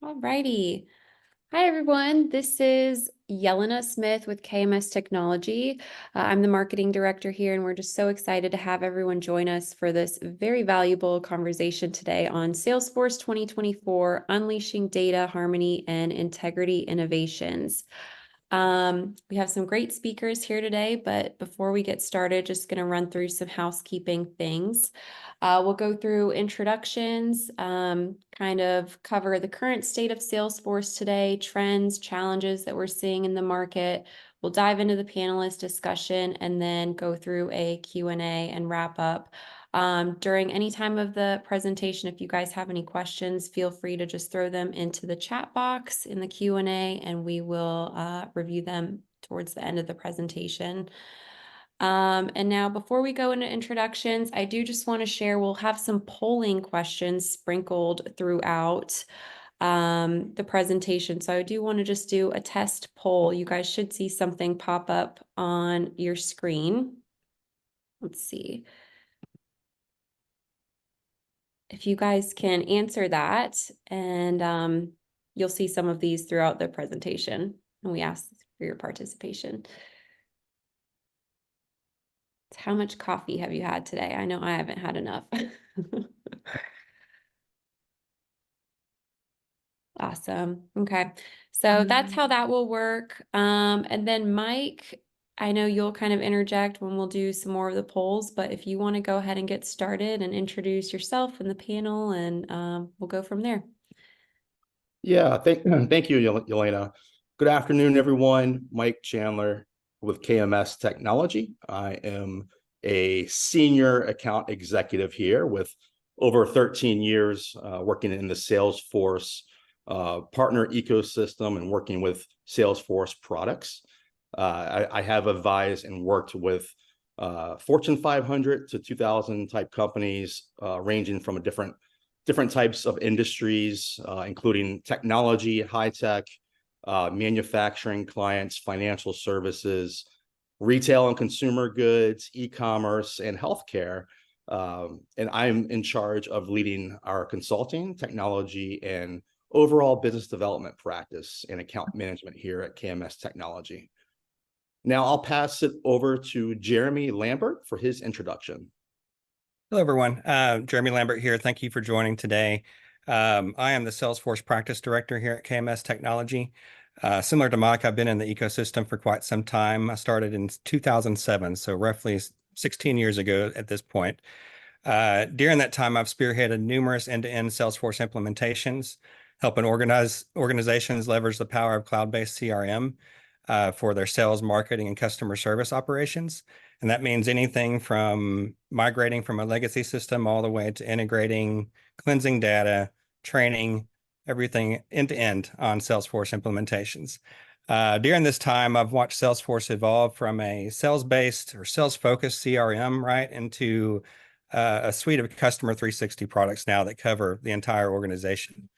All righty. Hi, everyone. This is Yelena Smith with KMS Technology. I'm the marketing director here, and we're just so excited to have everyone join us for this very valuable conversation today on Salesforce 2024, Unleashing Data, Harmony, and Integrity Innovations. We have some great speakers here today, but before we get started, just going to run through some housekeeping things. We'll go through introductions, kind of cover the current state of Salesforce today, trends, challenges that we're seeing in the market. We'll dive into the panelist discussion and then go through a Q&A and wrap up. During any time of the presentation, if you guys have any questions, feel free to just throw them into the chat box in the Q&A, and we will review them towards the end of the presentation. And now, before we go into introductions, I do just want to share, we'll have some polling questions sprinkled throughout the presentation. So I do want to just do a test poll. You guys should see something pop up on your screen. Let's see if you guys can answer that, and you'll see some of these throughout the presentation, and we ask for your participation. How much coffee have you had today? I know I haven't had enough. Awesome. Okay. So that's how that will work. And then Mike, I know you'll kind of interject when we'll do some more of the polls, but if you want to go ahead and get started and introduce yourself and the panel, and we'll go from there. Yeah, thank you, Yelena. Good afternoon, everyone. Mike Chandler with KMS Technology. I am a senior account executive here with over 13 years working in the Salesforce partner ecosystem and working with Salesforce products. I have advised and worked with Fortune 500 to 2000 type companies, ranging from different types of industries, including technology, high tech, manufacturing clients, financial services, retail and consumer goods, e-commerce, and healthcare. And I'm in charge of leading our consulting, technology, and overall business development practice and account management here at KMS Technology. Now I'll pass it over to Jeremy Lambert for his introduction. Hello, everyone. Jeremy Lambert here. Thank you for joining today. I am the Salesforce Practice Director here at KMS Technology. Similar to Mike, I've been in the ecosystem for quite some time. I started in 2007, so roughly 16 years ago at this point. During that time, I've spearheaded numerous end-to-end Salesforce implementations, helping organizations leverage the power of cloud-based CRM for their sales, marketing, and customer service operations. And that means anything from migrating from a legacy system all the way to integrating, cleansing data, training, everything end-to-end on Salesforce implementations. During this time, I've watched Salesforce evolve from a sales-based or sales-focused CRM, right, into a suite of customer 360 products now that cover the entire organization.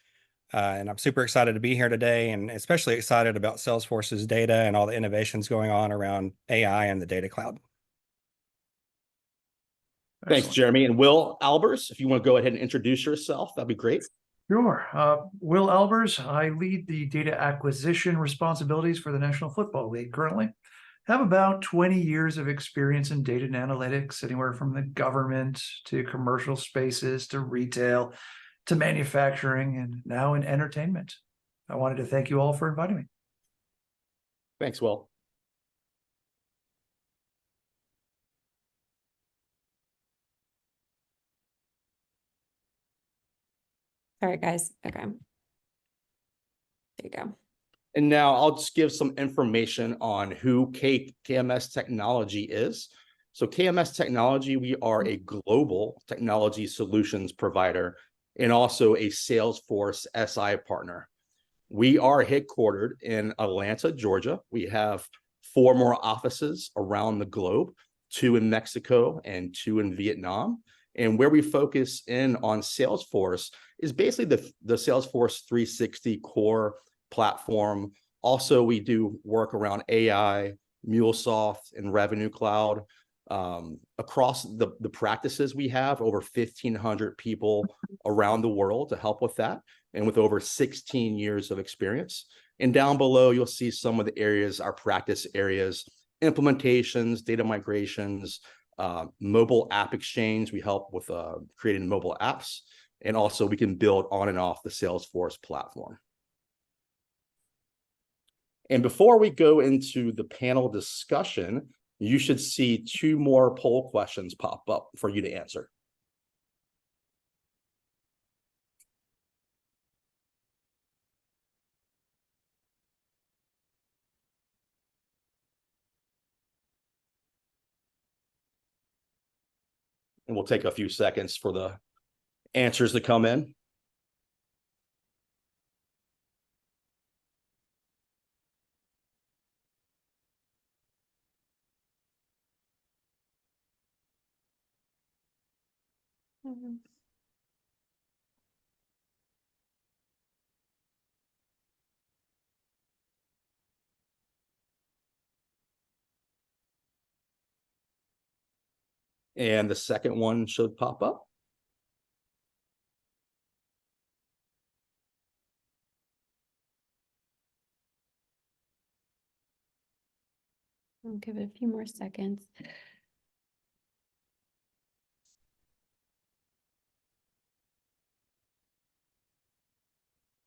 And I'm super excited to be here today, and especially excited about Salesforce's data and all the innovations going on around AI and the data cloud. Thanks, Jeremy. And Will Albers, if you want to go ahead and introduce yourself, that'd be great. Sure. Will Albers. I lead the data acquisition responsibilities for the National Football League currently. Have about 20 years of experience in data and analytics, anywhere from the government to commercial spaces to retail to manufacturing, and now in entertainment. I wanted to thank you all for inviting me. Thanks, Will. All right, guys. Okay. There you go. And now I'll just give some information on who KMS Technology is. So KMS Technology, we are a global technology solutions provider and also a Salesforce SI partner. We are headquartered in Atlanta, Georgia. We have 4 more offices around the globe, 2 in Mexico and 2 in Vietnam. And where we focus in on Salesforce is basically the Salesforce 360 core platform. Also, we do work around AI, MuleSoft, and Revenue Cloud. across the practices we have, over 1,500 people around the world to help with that, and with over 16 years of experience. And down below, you'll see some of the areas, our practice areas: implementations, data migrations, mobile app exchange. We help with creating mobile apps, and also we can build on and off the Salesforce platform. And before we go into the panel discussion, you should see 2 more poll questions pop up for you to answer. And we'll take a few seconds for the answers to come in. And the second one should pop up. I'll give it a few more seconds.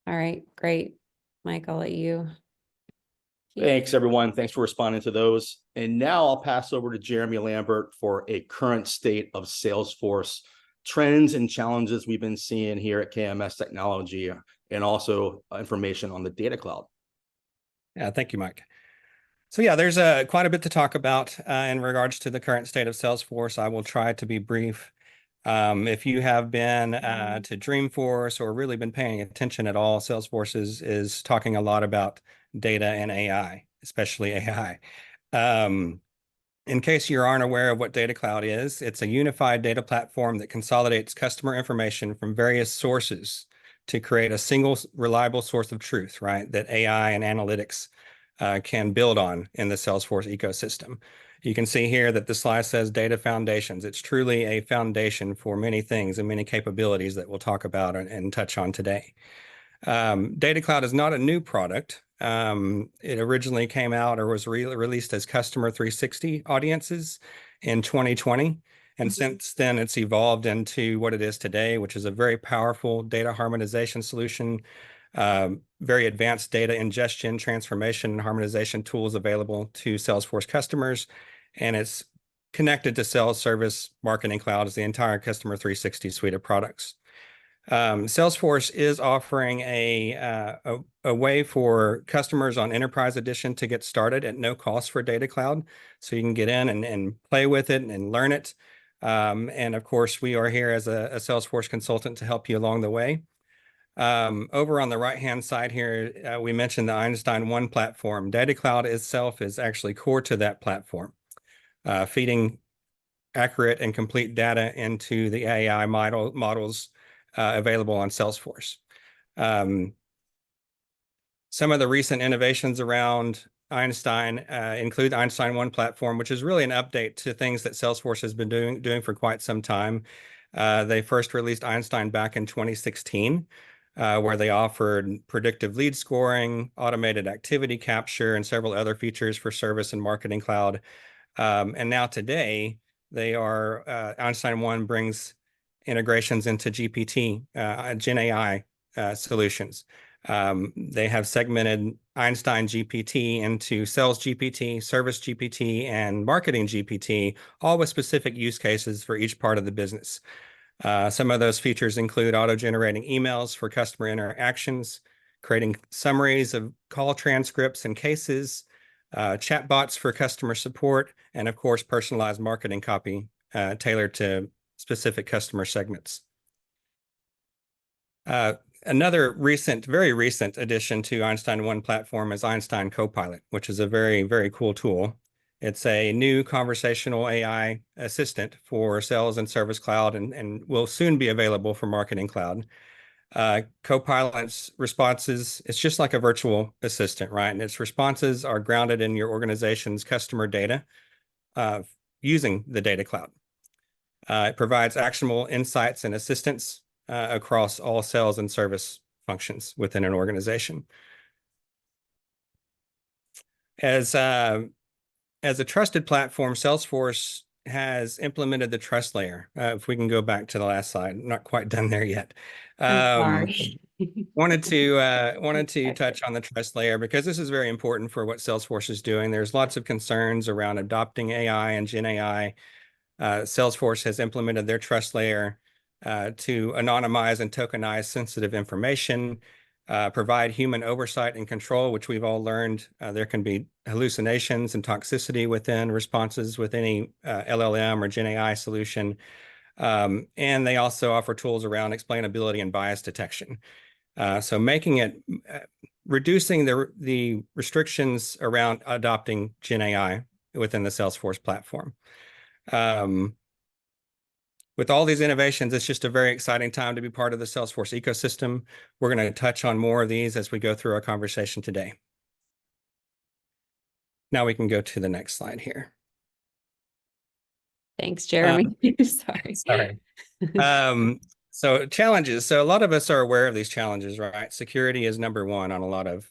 All right, great. Mike, I'll let you. Thanks, everyone. Thanks for responding to those. And now I'll pass over to Jeremy Lambert for a current state of Salesforce trends and challenges we've been seeing here at KMS Technology, and also information on the data cloud. Yeah, thank you, Mike. So yeah, there's quite a bit to talk about in regards to the current state of Salesforce. I will try to be brief. If you have been to Dreamforce or really been paying attention at all, Salesforce is talking a lot about data and AI, especially AI. In case you aren't aware of what Data Cloud is, it's a unified data platform that consolidates customer information from various sources to create a single reliable source of truth, right? That AI and analytics can build on in the Salesforce ecosystem. You can see here that the slide says data foundations. It's truly a foundation for many things and many capabilities that we'll talk about and touch on today. Data Cloud is not a new product. It originally came out or was released as Customer 360 audiences in 2020. And since then, it's evolved into what it is today, which is a very powerful data harmonization solution, very advanced data ingestion, transformation, and harmonization tools available to Salesforce customers. And it's connected to Sales, Service, Marketing Cloud as the entire Customer 360 suite of products. Salesforce is offering a way for customers on Enterprise Edition to get started at no cost for Data Cloud. So you can get in and play with it and learn it. And of course, we are here as a Salesforce consultant to help you along the way. Over on the right-hand side here, we mentioned the Einstein 1 platform. Data Cloud itself is actually core to that platform, feeding accurate and complete data into the AI models available on Salesforce. Some of the recent innovations around Einstein include the Einstein 1 platform, which is really an update to things that Salesforce has been doing for quite some time. They first released Einstein back in 2016, where they offered predictive lead scoring, automated activity capture, and several other features for Service and Marketing Cloud. And now today, Einstein 1 brings integrations into GPT, Gen AI solutions. They have segmented Einstein GPT into Sales GPT, Service GPT, and Marketing GPT, all with specific use cases for each part of the business. Some of those features include auto-generating emails for customer interactions, creating summaries of call transcripts and cases, chatbots for customer support, and of course, personalized marketing copy tailored to specific customer segments. Another very recent addition to Einstein 1 platform is Einstein Copilot, which is a very, very cool tool. It's a new conversational AI assistant for Sales and Service Cloud and will soon be available for Marketing Cloud. Copilot's responses, it's just like a virtual assistant, right? And its responses are grounded in your organization's customer data, using the data cloud. It provides actionable insights and assistance across all sales and service functions within an organization. As a trusted platform, Salesforce has implemented the trust layer. If we can go back to the last slide, not quite done there yet. I'm sorry. Wanted to touch on the trust layer because this is very important for what Salesforce is doing. There's lots of concerns around adopting AI and Gen AI. Salesforce has implemented their trust layer to anonymize and tokenize sensitive information, provide human oversight and control, which we've all learned there can be hallucinations and toxicity within responses with any LLM or Gen AI solution. And they also offer tools around explainability and bias detection. So making it, reducing the restrictions around adopting Gen AI within the Salesforce platform. With all these innovations, it's just a very exciting time to be part of the Salesforce ecosystem. We're going to touch on more of these as we go through our conversation today. Now we can go to the next slide here. Thanks, Jeremy. Sorry. Sorry. So challenges. So a lot of us are aware of these challenges, right? Security is number one on a lot of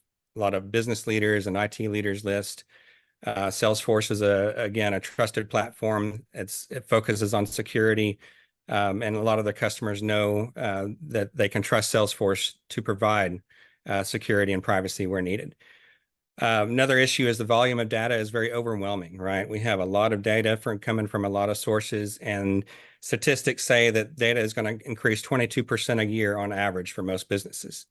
business leaders and IT leaders list. Salesforce is again a trusted platform. It focuses on security, and a lot of the customers know that they can trust Salesforce to provide security and privacy where needed. Another issue is the volume of data is very overwhelming, right? We have a lot of data coming from a lot of sources, and statistics say that data is going to increase 22% a year on average for most businesses.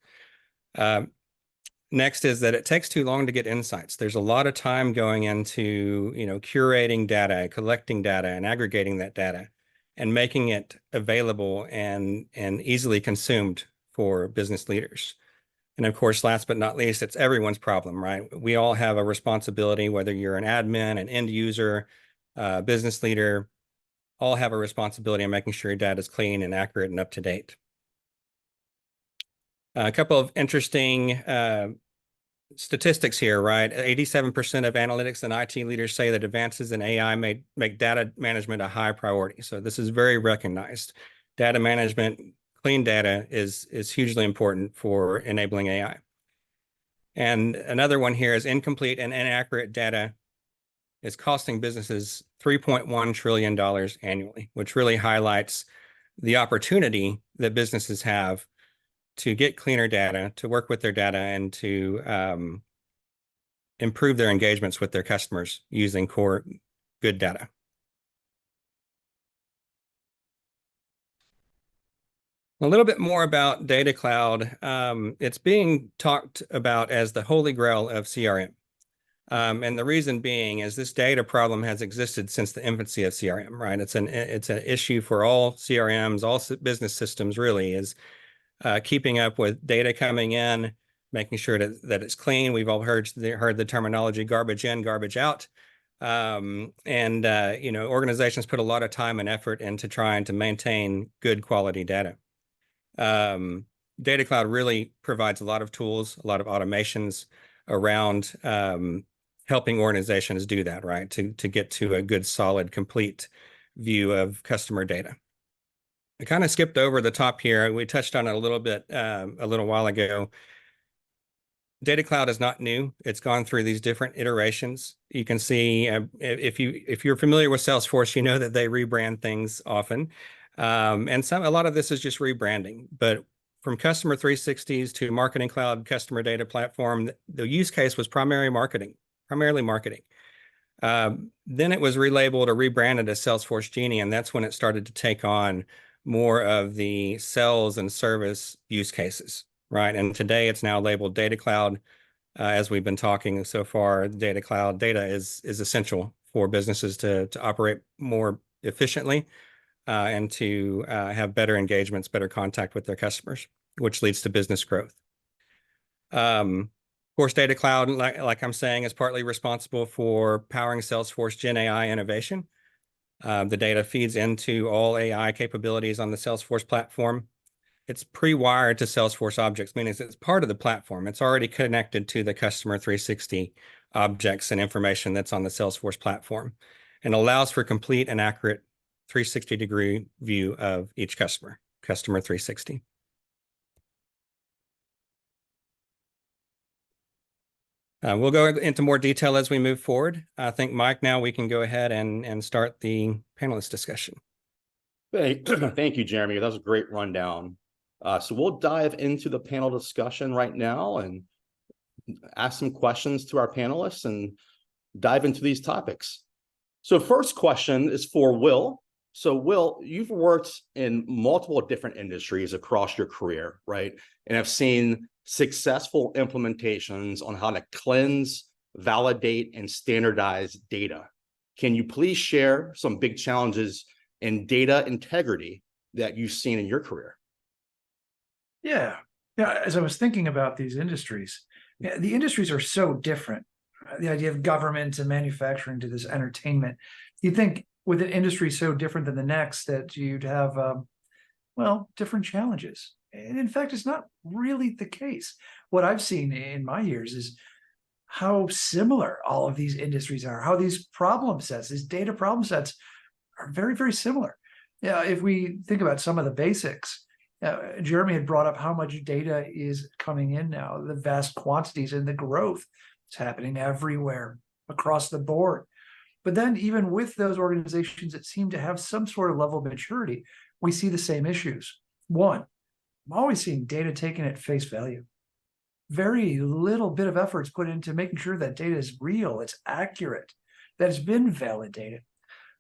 Next is that it takes too long to get insights. There's a lot of time going into, curating data, collecting data, and aggregating that data, and making it available and easily consumed for business leaders. And of course, last but not least, it's everyone's problem, right? We all have a responsibility, whether you're an admin, an end user, business leader, all have a responsibility in making sure your data is clean and accurate and up to date. A couple of interesting statistics here, right? 87% of analytics and IT leaders say that advances in AI make data management a high priority. So this is very recognized. Data management, clean data is hugely important for enabling AI. And another one here is incomplete and inaccurate data is costing businesses $3.1 trillion annually, which really highlights the opportunity that businesses have to get cleaner data, to work with their data, and to improve their engagements with their customers using core good data. A little bit more about Data Cloud. It's being talked about as the holy grail of CRM. And the reason being is this data problem has existed since the infancy of CRM, right? It's an issue for all CRMs, all business systems really, is keeping up with data coming in, making sure that it's clean. We've all heard the terminology garbage in, garbage out. Organizations put a lot of time and effort into trying to maintain good quality data. Data Cloud really provides a lot of tools, a lot of automations around helping organizations do that, right? To get to a good, solid, complete view of customer data. I kind of skipped over the top here. We touched on it a little bit a little while ago. Data Cloud is not new. It's gone through these different iterations. You can see if you're familiar with Salesforce, you know that they rebrand things often. And a lot of this is just rebranding. But from Customer 360s to Marketing Cloud Customer Data Platform, the use case was primarily marketing. Then it was relabeled or rebranded as Salesforce Genie, and that's when it started to take on more of the sales and service use cases, right? And today it's now labeled Data Cloud. As we've been talking so far, Data Cloud data is essential for businesses to operate more efficiently and to have better engagements, better contact with their customers, which leads to business growth. Of course, Data Cloud, like I'm saying, is partly responsible for powering Salesforce Gen AI innovation. The data feeds into all AI capabilities on the Salesforce platform. It's pre-wired to Salesforce objects, meaning it's part of the platform. It's already connected to the Customer 360 objects and information that's on the Salesforce platform. and allows for complete and accurate 360-degree view of each customer 360. We'll go into more detail as we move forward. I think, Mike, now we can go ahead and start the panelist discussion. Thank you, Jeremy. That was a great rundown. So we'll dive into the panel discussion right now and ask some questions to our panelists and dive into these topics. So first question is for Will. So Will, you've worked in multiple different industries across your career, right? And have seen successful implementations on how to cleanse, validate, and standardize data. Can you please share some big challenges in data integrity that you've seen in your career? Yeah. As I was thinking about these industries, the industries are so different. The idea of government and manufacturing to this entertainment. You think with an industry so different than the next that you'd have, different challenges. And in fact, it's not really the case. What I've seen in my years is how similar all of these industries are, how these problem sets, these data problem sets are very, very similar. Yeah, if we think about some of the basics, Jeremy had brought up how much data is coming in now, the vast quantities and the growth. It's happening everywhere across the board. But then even with those organizations that seem to have some sort of level of maturity, we see the same issues. One, I'm always seeing data taken at face value. Very little bit of efforts put into making sure that data is real, it's accurate, that it's been validated.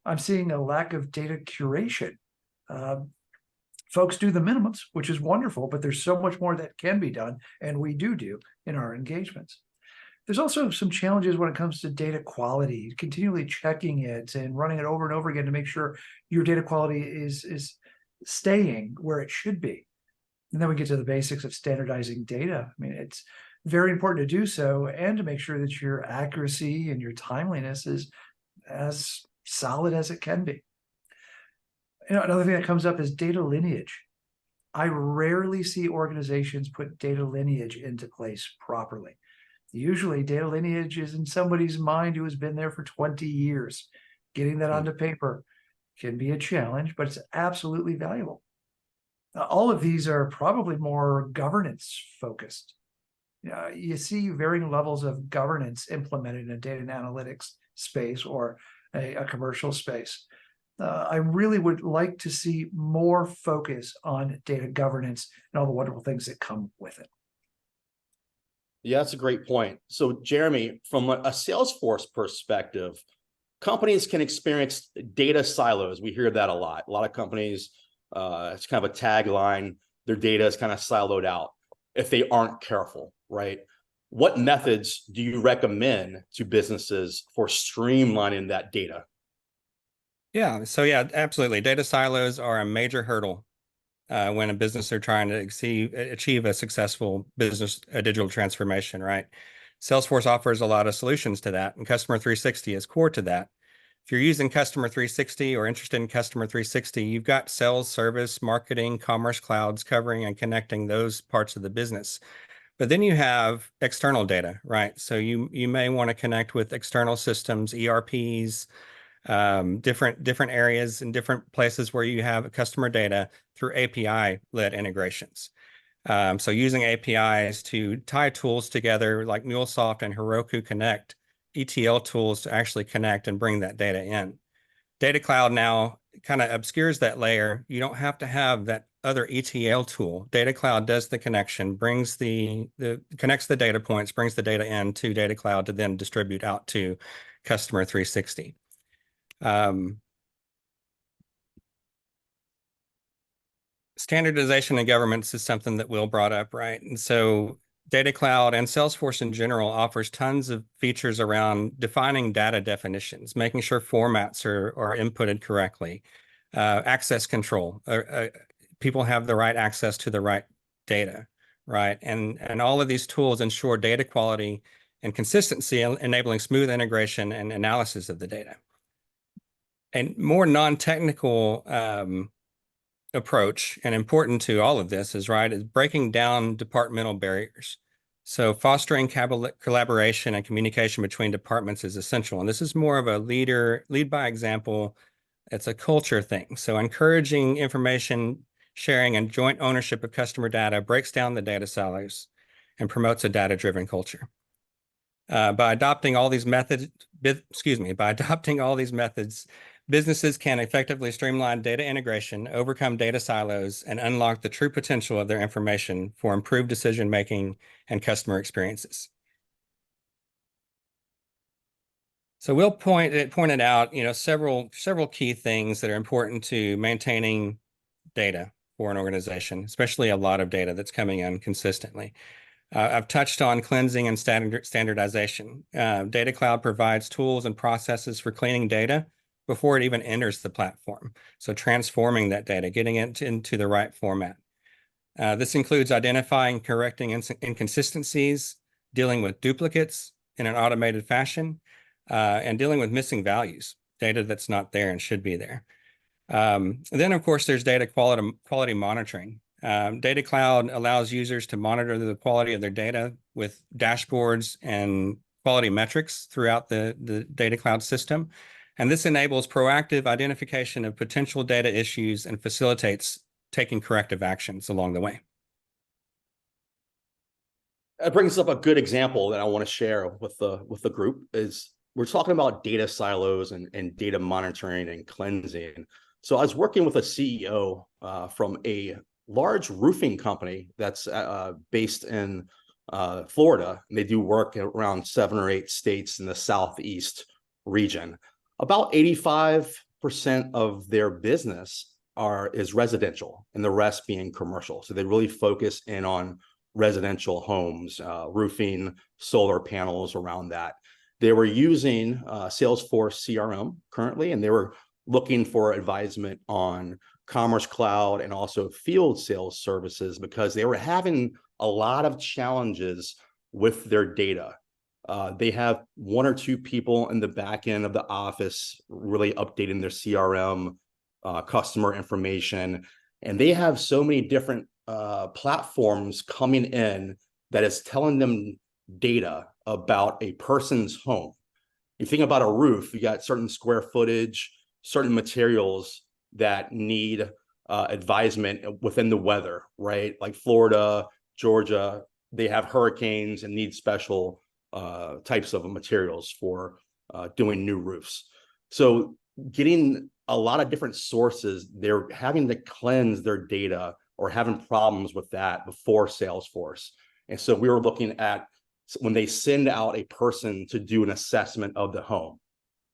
I'm seeing a lack of data curation. Folks do the minimums, which is wonderful, but there's so much more that can be done, and we do in our engagements. There's also some challenges when it comes to data quality, continually checking it and running it over and over again to make sure your data quality is staying where it should be. And then we get to the basics of standardizing data. I mean, it's very important to do so and to make sure that your accuracy and your timeliness is as solid as it can be. Another thing that comes up is data lineage. I rarely see organizations put data lineage into place properly. Usually data lineage is in somebody's mind who has been there for 20 years. Getting that onto paper can be a challenge, but it's absolutely valuable. All of these are probably more governance focused. You see varying levels of governance implemented in a data and analytics space or a commercial space. I really would like to see more focus on data governance and all the wonderful things that come with it. Yeah, that's a great point. So Jeremy, from a Salesforce perspective, companies can experience data silos. We hear that a lot. A lot of companies, it's kind of a tagline, their data is kind of siloed out if they aren't careful, right? What methods do you recommend to businesses for streamlining that data? Yeah, so yeah, absolutely. Data silos are a major hurdle when a business are trying to achieve a successful business digital transformation, right? Salesforce offers a lot of solutions to that, and Customer 360 is core to that. If you're using Customer 360 or interested in Customer 360, you've got sales, service, marketing, commerce clouds covering and connecting those parts of the business. But then you have external data, right? So you may want to connect with external systems, ERPs, different areas and different places where you have customer data through API-led integrations. So using APIs to tie tools together like MuleSoft and Heroku Connect, ETL tools to actually connect and bring that data in. Data Cloud now kind of obscures that layer. You don't have to have that other ETL tool. Data Cloud does the connection, brings connects the data points, brings the data into Data Cloud to then distribute out to Customer 360. Standardization in governments is something that Will brought up, right? And so Data Cloud and Salesforce in general offers tons of features around defining data definitions, making sure formats are inputted correctly, access control. People have the right access to the right data, right? And all of these tools ensure data quality and consistency, enabling smooth integration and analysis of the data. And more non-technical approach and important to all of this is breaking down departmental barriers. So fostering collaboration and communication between departments is essential. And this is more of a lead by example. It's a culture thing. So encouraging information sharing and joint ownership of customer data breaks down the data silos and promotes a data-driven culture. By adopting all these methods, businesses can effectively streamline data integration, overcome data silos, and unlock the true potential of their information for improved decision-making and customer experiences. So Will pointed out, several key things that are important to maintaining data for an organization, especially a lot of data that's coming in consistently. I've touched on cleansing and standardization. Data Cloud provides tools and processes for cleaning data before it even enters the platform. So transforming that data, getting it into the right format. This includes identifying, correcting inconsistencies, dealing with duplicates in an automated fashion, and dealing with missing values, data that's not there and should be there. Then, of course, there's data quality monitoring. Data Cloud allows users to monitor the quality of their data with dashboards and quality metrics throughout the Data Cloud system. And this enables proactive identification of potential data issues and facilitates taking corrective actions along the way. That brings up a good example that I want to share with the group. Is we're talking about data silos and data monitoring and cleansing. So I was working with a CEO from a large roofing company that's based in Florida, and they do work around 7 or 8 states in the Southeast region. About 85% of their business is residential, and the rest being commercial. So they really focus in on residential homes, roofing, solar panels around that. They were using Salesforce CRM currently, and they were looking for advisement on Commerce Cloud and also field sales services because they were having a lot of challenges with their data. They have 1 or 2 people in the back end of the office really updating their CRM, customer information, and they have so many different platforms coming in that is telling them data about a person's home. You think about a roof, you got certain square footage, certain materials that need advisement within the weather, right? Like Florida, Georgia, they have hurricanes and need special types of materials for doing new roofs. So getting a lot of different sources, they're having to cleanse their data or having problems with that before Salesforce. And so we were looking at when they send out a person to do an assessment of the home,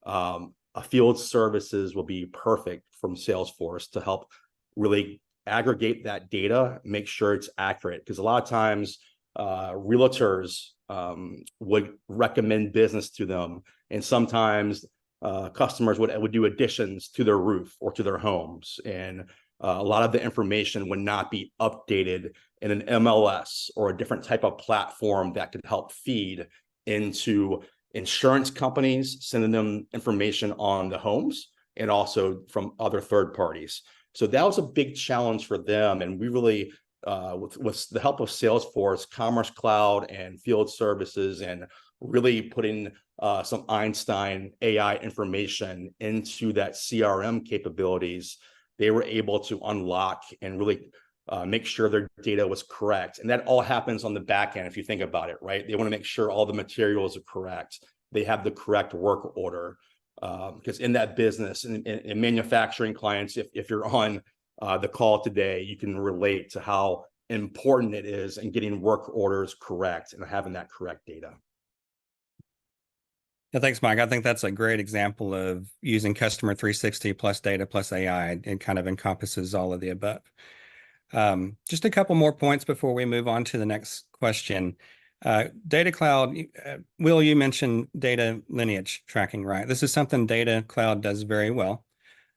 a field services will be perfect from Salesforce to help really aggregate that data, make sure it's accurate. Because a lot of times realtors would recommend business to them, and sometimes customers would do additions to their roof or to their homes, and a lot of the information would not be updated in an MLS or a different type of platform that could help feed into insurance companies, sending them information on the homes and also from other third parties. So that was a big challenge for them. And we really, with the help of Salesforce, Commerce Cloud, and field services, and really putting some Einstein AI information into that CRM capabilities, they were able to unlock and really make sure their data was correct. And that all happens on the back end, if you think about it, right? They want to make sure all the materials are correct. They have the correct work order. Because in that business, in manufacturing clients, if you're on the call today, you can relate to how important it is in getting work orders correct and having that correct data. Yeah, thanks, Mike. I think that's a great example of using Customer 360 plus data plus AI. It kind of encompasses all of the above. Just a couple more points before we move on to the next question. Data Cloud, Will, you mentioned data lineage tracking, right? This is something Data Cloud does very well.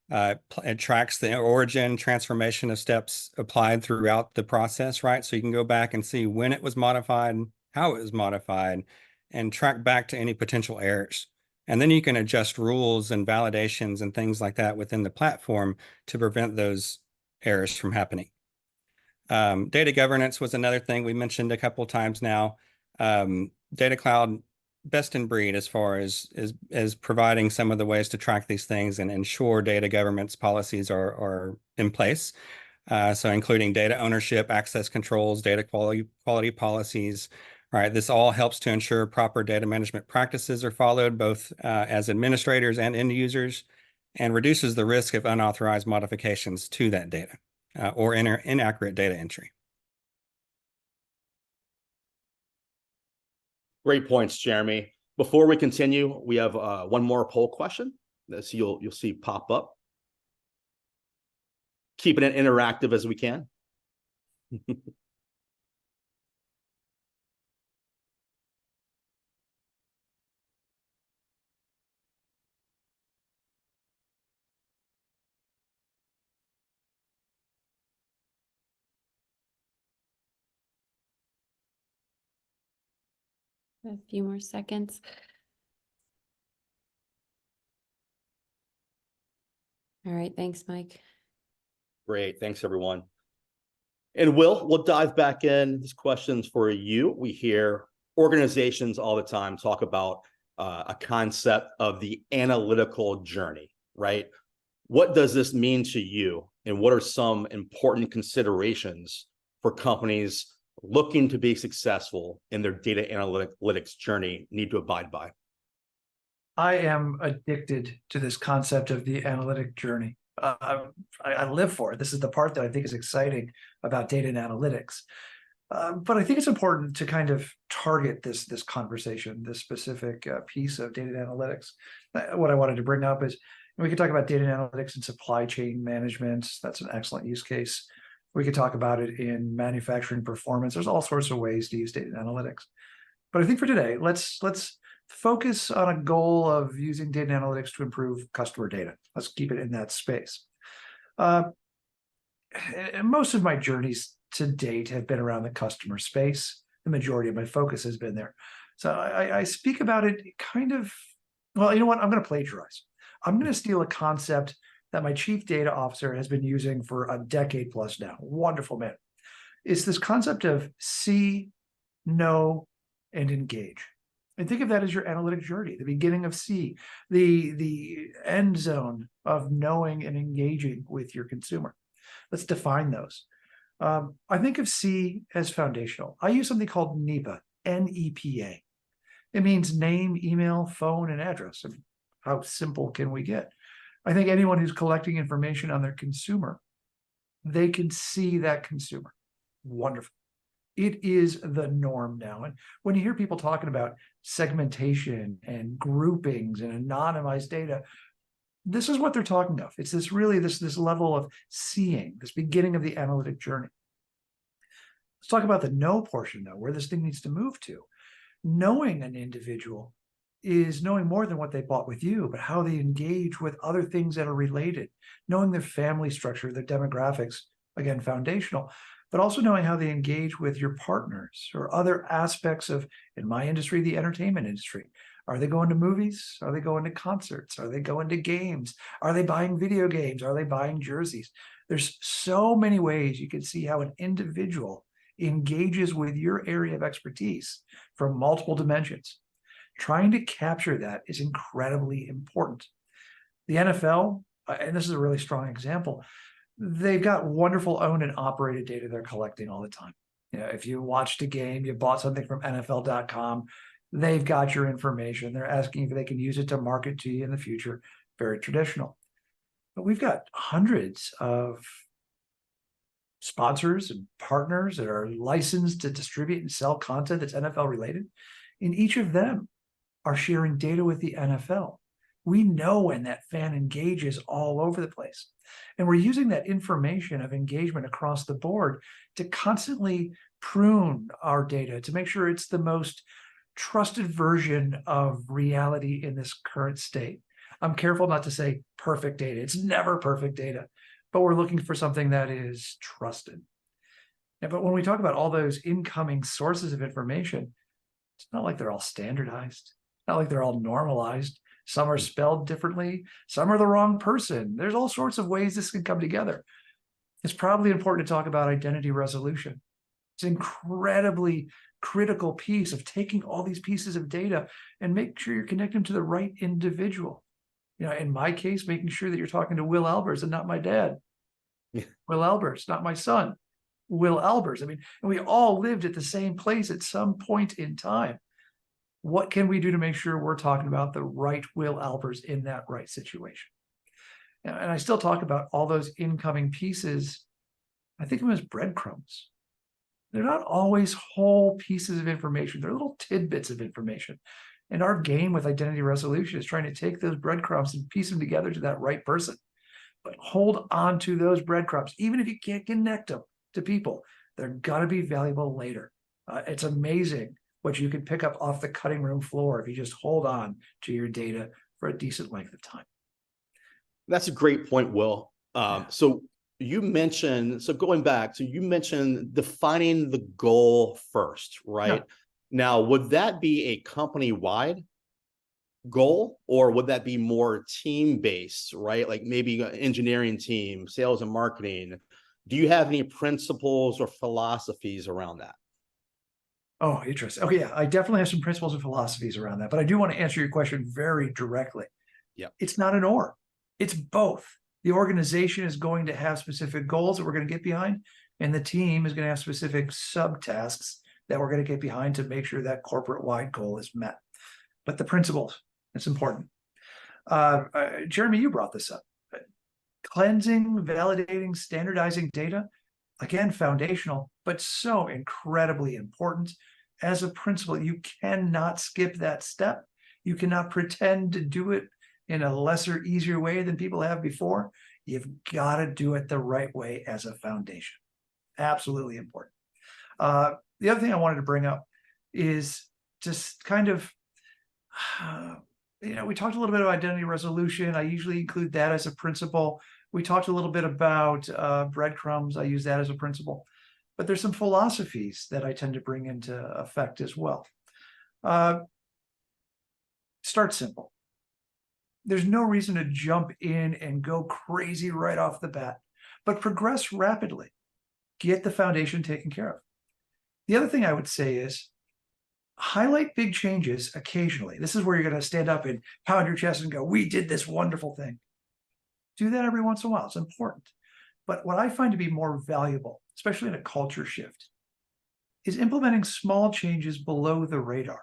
It tracks the origin transformation of steps applied throughout the process, right? So you can go back and see when it was modified, how it was modified, and track back to any potential errors. And then you can adjust rules and validations and things like that within the platform to prevent those errors from happening. Data governance was another thing we mentioned a couple of times now. Data Cloud, best in breed as far as providing some of the ways to track these things and ensure data governance policies are in place. So including data ownership, access controls, data quality policies. All right, this all helps to ensure proper data management practices are followed both as administrators and end users, and reduces the risk of unauthorized modifications to that data or inaccurate data entry. Great points, Jeremy. Before we continue, we have one more poll question that you'll see pop up. Keeping it interactive as we can. A few more seconds. All right, thanks, Mike. Great, thanks everyone. And we'll dive back in. This question's for you. We hear organizations all the time talk about a concept of the analytical journey, right? What does this mean to you? And what are some important considerations for companies looking to be successful in their data analytics journey need to abide by? I am addicted to this concept of the analytic journey. I live for it. This is the part that I think is exciting about data and analytics. But I think it's important to kind of target this conversation, this specific piece of data and analytics. What I wanted to bring up is we could talk about data and analytics in supply chain management. That's an excellent use case. We could talk about it in manufacturing performance. There's all sorts of ways to use data and analytics. But I think for today, let's focus on a goal of using data and analytics to improve customer data. Let's keep it in that space. And most of my journeys to date have been around the customer space. The majority of my focus has been there. So I speak about it kind of, well, you know what? I'm going to plagiarize. I'm going to steal a concept that my chief data officer has been using for a decade plus now. Wonderful man. It's this concept of see, know, and engage. And think of that as your analytic journey, the beginning of see, the end zone of knowing and engaging with your consumer. Let's define those. I think of see as foundational. I use something called NEPA, N-E-P-A. It means name, email, phone, and address. I mean, how simple can we get? I think anyone who's collecting information on their consumer, they can see that consumer. Wonderful. It is the norm now. And when you hear people talking about segmentation and groupings and anonymized data, this is what they're talking of. It's this really this level of seeing, this beginning of the analytic journey. Let's talk about the know portion, though, where this thing needs to move to. Knowing an individual is knowing more than what they bought with you, but how they engage with other things that are related. Knowing their family structure, their demographics, again, foundational, but also knowing how they engage with your partners or other aspects of, in my industry, the entertainment industry. Are they going to movies? Are they going to concerts? Are they going to games? Are they buying video games? Are they buying jerseys? There's so many ways you can see how an individual engages with your area of expertise from multiple dimensions. Trying to capture that is incredibly important. The NFL, and this is a really strong example, they've got wonderful owned and operated data they're collecting all the time. You know, if you watched a game, you bought something from NFL.com, they've got your information. They're asking if they can use it to market to you in the future. Very traditional. But we've got hundreds of sponsors and partners that are licensed to distribute and sell content that's NFL related. And each of them are sharing data with the NFL. We know when that fan engages all over the place. And we're using that information of engagement across the board to constantly prune our data to make sure it's the most trusted version of reality in this current state. I'm careful not to say perfect data. It's never perfect data, but we're looking for something that is trusted. Yeah, but when we talk about all those incoming sources of information, it's not like they're all standardized. Not like they're all normalized. Some are spelled differently. Some are the wrong person. There's all sorts of ways this can come together. It's probably important to talk about identity resolution. It's incredibly critical piece of taking all these pieces of data and make sure you're connecting them to the right individual. You know, in my case, making sure that you're talking to Will Albers and not my dad. Yeah. Will Albers, not my son. Will Albers. I mean, and we all lived at the same place at some point in time. What can we do to make sure we're talking about the right Will Albers in that right situation? And I still talk about all those incoming pieces. I think of them as breadcrumbs. They're not always whole pieces of information. They're little tidbits of information. And our game with identity resolution is trying to take those breadcrumbs and piece them together to that right person. But hold on to those breadcrumbs. Even if you can't connect them to people, they're going to be valuable later. It's amazing what you can pick up off the cutting room floor if you just hold on to your data for a decent length of time. That's a great point, Will. So you mentioned, so going back, so you mentioned defining the goal first, right? Yeah. Now, would that be a company-wide goal, or would that be more team-based, right? Like maybe an engineering team, sales and marketing. Do you have any principles or philosophies around that? Oh, interesting. Okay, yeah, I definitely have some principles and philosophies around that, but I do want to answer your question very directly. Yeah. It's not an or, it's both. The organization is going to have specific goals that we're going to get behind, and the team is going to have specific subtasks that we're going to get behind to make sure that corporate-wide goal is met. But the principles, it's important. Jeremy, you brought this up. Cleansing, validating, standardizing data, again, foundational, but so incredibly important. As a principle, you cannot skip that step. You cannot pretend to do it in a lesser, easier way than people have before. You've got to do it the right way as a foundation. Absolutely important. The other thing I wanted to bring up is just kind of, we talked a little bit about identity resolution. I usually include that as a principle. We talked a little bit about breadcrumbs. I use that as a principle. But there's some philosophies that I tend to bring into effect as well. Start simple. There's no reason to jump in and go crazy right off the bat, but progress rapidly. Get the foundation taken care of. The other thing I would say is highlight big changes occasionally. This is where you're going to stand up and pound your chest and go, we did this wonderful thing. Do that every once in a while. It's important. But what I find to be more valuable, especially in a culture shift, is implementing small changes below the radar.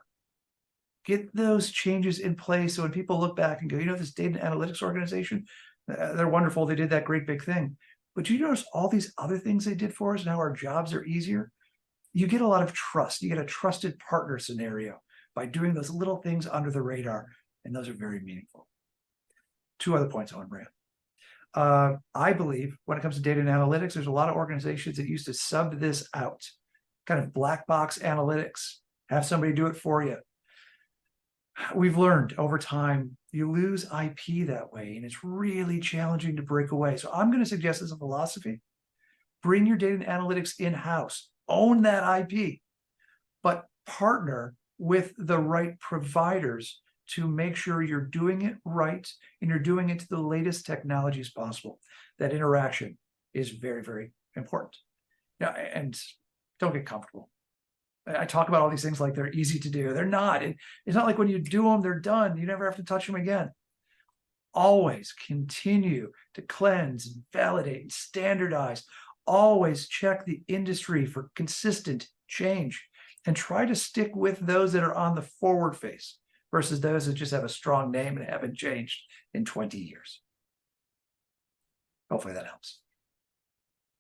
Get those changes in place so when people look back and go, this data analytics organization, they're wonderful. They did that great big thing. But you notice all these other things they did for us and how our jobs are easier? You get a lot of trust. You get a trusted partner scenario by doing those little things under the radar. And those are very meaningful. Two other points I want to bring up. I believe when it comes to data and analytics, there's a lot of organizations that used to sub this out, kind of black box analytics, have somebody do it for you. We've learned over time, you lose IP that way, and it's really challenging to break away. So I'm going to suggest as a philosophy, bring your data and analytics in-house, own that IP, but partner with the right providers to make sure you're doing it right and you're doing it to the latest technologies possible. That interaction is very, very important. Yeah, and don't get comfortable. I talk about all these things like they're easy to do. They're not. It's not like when you do them, they're done. You never have to touch them again. Always continue to cleanse, and validate, and standardize. Always check the industry for consistent change and try to stick with those that are on the forward face versus those that just have a strong name and haven't changed in 20 years. Hopefully that helps.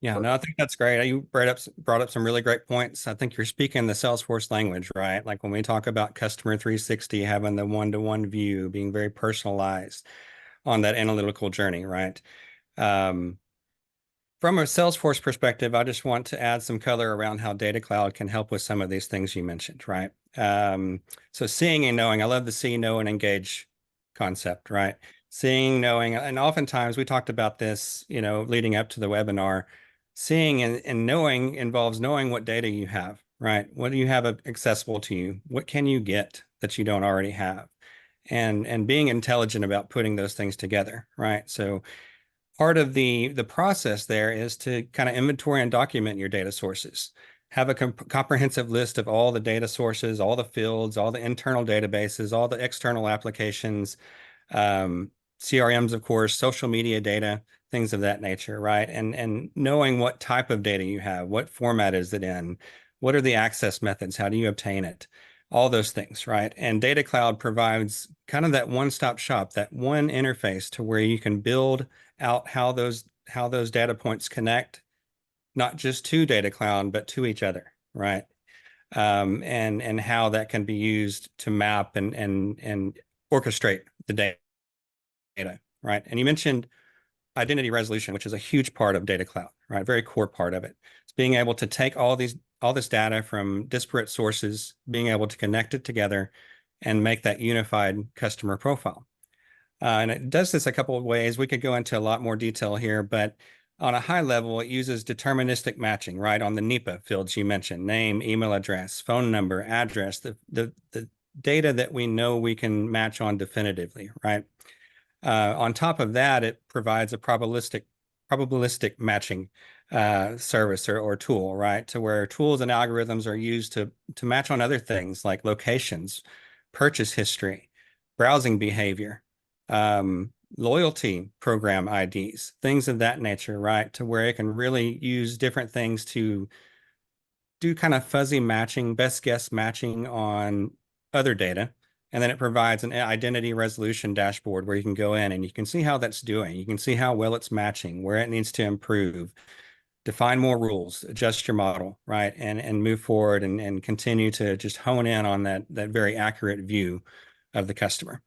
Yeah, no, I think that's great. You brought up some really great points. I think you're speaking the Salesforce language, right? Like when we talk about customer 360, having the one-to-one view, being very personalized on that analytical journey, right? From a Salesforce perspective, I just want to add some color around how Data Cloud can help with some of these things you mentioned, right? So seeing and knowing, I love the see, know, and engage concept, right? Seeing, knowing, and oftentimes we talked about this, leading up to the webinar. Seeing and knowing involves knowing what data you have, right? What do you have accessible to you? What can you get that you don't already have? And being intelligent about putting those things together, right? So part of the process there is to kind of inventory and document your data sources. have a comprehensive list of all the data sources, all the fields, all the internal databases, all the external applications, CRMs, of course, social media data, things of that nature, right? And knowing what type of data you have, what format is it in, what are the access methods, how do you obtain it, all those things, right? And Data Cloud provides kind of that one-stop shop, that one interface to where you can build out how those data points connect, not just to Data Cloud, but to each other, right? And how that can be used to map and orchestrate the data, right? And you mentioned identity resolution, which is a huge part of Data Cloud, right? Very core part of it. It's being able to take all this data from disparate sources, being able to connect it together and make that unified customer profile. And it does this a couple of ways. We could go into a lot more detail here, but on a high level, it uses deterministic matching, right? On the NEPA fields you mentioned, name, email address, phone number, address, the data that we know we can match on definitively, right? On top of that, it provides a probabilistic matching service or tool, right? To where tools and algorithms are used to match on other things like locations, purchase history, browsing behavior, loyalty program IDs, things of that nature, right? To where it can really use different things to do kind of fuzzy matching, best guess matching on other data. And then it provides an identity resolution dashboard where you can go in and you can see how that's doing. You can see how well it's matching, where it needs to improve, define more rules, adjust your model, right? And move forward and continue to just hone in on that very accurate view of the customer.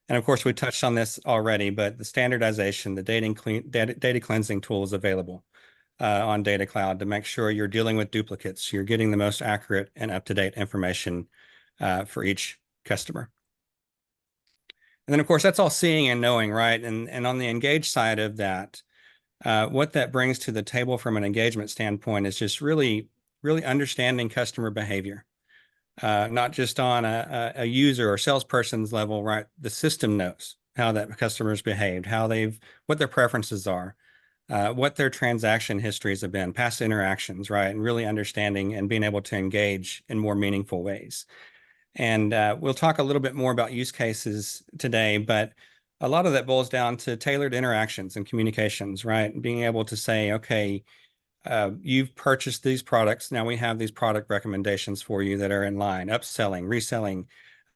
And of course, we touched on this already, but the standardization, the data cleansing tool is available on Data Cloud to make sure you're dealing with duplicates, you're getting the most accurate and up-to-date information for each customer. And then, of course, that's all seeing and knowing, right? And on the engaged side of that, what that brings to the table from an engagement standpoint is just really, really understanding customer behavior. Not just on a user or salesperson's level, right? The system knows how that customer's behaved, what their preferences are, what their transaction histories have been, past interactions, right? And really understanding and being able to engage in more meaningful ways. And we'll talk a little bit more about use cases today, but a lot of that boils down to tailored interactions and communications, right? Being able to say, okay, you've purchased these products. Now we have these product recommendations for you that are in line, upselling, reselling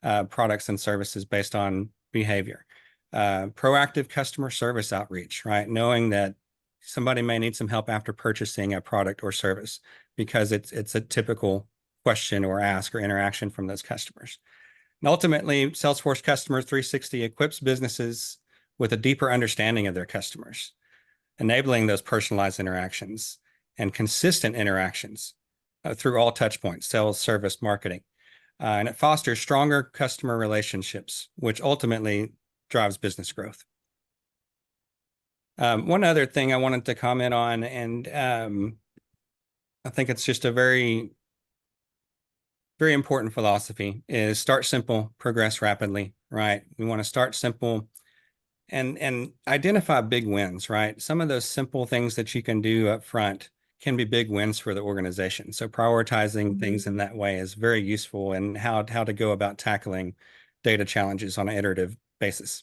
products and services based on behavior. Proactive customer service outreach, right? Knowing that somebody may need some help after purchasing a product or service because it's a typical question or ask or interaction from those customers. And ultimately, Salesforce Customer 360 equips businesses with a deeper understanding of their customers, enabling those personalized interactions and consistent interactions through all touch points, sales, service, marketing. And it fosters stronger customer relationships, which ultimately drives business growth. One other thing I wanted to comment on, and I think it's just a very, very important philosophy, is start simple, progress rapidly, right? We want to start simple and identify big wins, right? Some of those simple things that you can do up front can be big wins for the organization. So prioritizing things in that way is very useful in how to go about tackling data challenges on an iterative basis.